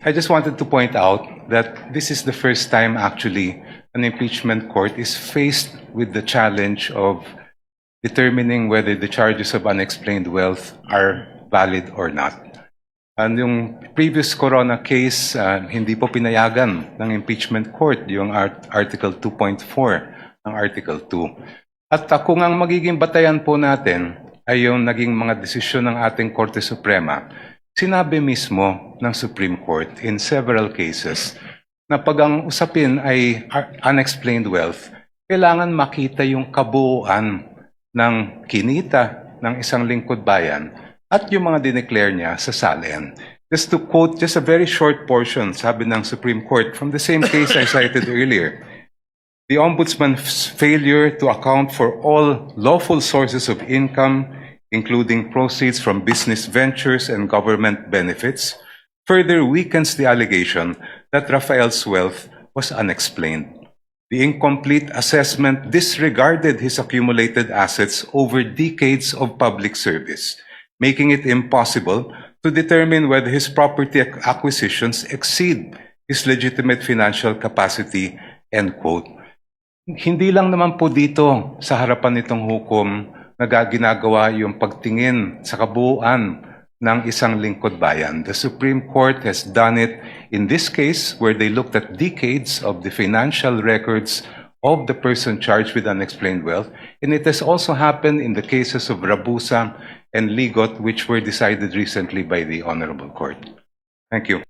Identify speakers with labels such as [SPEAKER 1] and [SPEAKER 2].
[SPEAKER 1] I just wanted to point out that this is the first time actually an impeachment court is faced with the challenge of determining whether the charges of unexplained wealth are valid or not. And yung previous Corona case, hindi po pinayagan ng impeachment court yung Article 2.4 ng Article 2. At kung ang magiging batayan po natin ay yung naging mga desisyon ng ating Korte Suprema, sinabi mismo ng Supreme Court in several cases na pag ang usapin ay unexplained wealth, kailangan makita yung kabuuan ng kinita ng isang lingkod bayan at yung mga dineclare niya sa SALN. Just to quote just a very short portion, sabi ng Supreme Court from the same case I cited earlier, the Ombudsman's failure to account for all lawful sources of income, including proceeds from business ventures and government benefits, further weakens the allegation that Rafael's wealth was unexplained. The incomplete assessment disregarded his accumulated assets over decades of public service, making it impossible to determine whether his property acquisitions exceed his legitimate financial capacity, end quote. Hindi lang naman po dito sa harapan nitong hukom na ginagawa yung pagtingin sa kabuuan ng isang lingkod bayan. The Supreme Court has done it in this case where they looked at decades of the financial records of the person charged with unexplained wealth, and it has also happened in the cases of Rabusa and Ligot, which were decided recently by the Honorable Court. Thank you.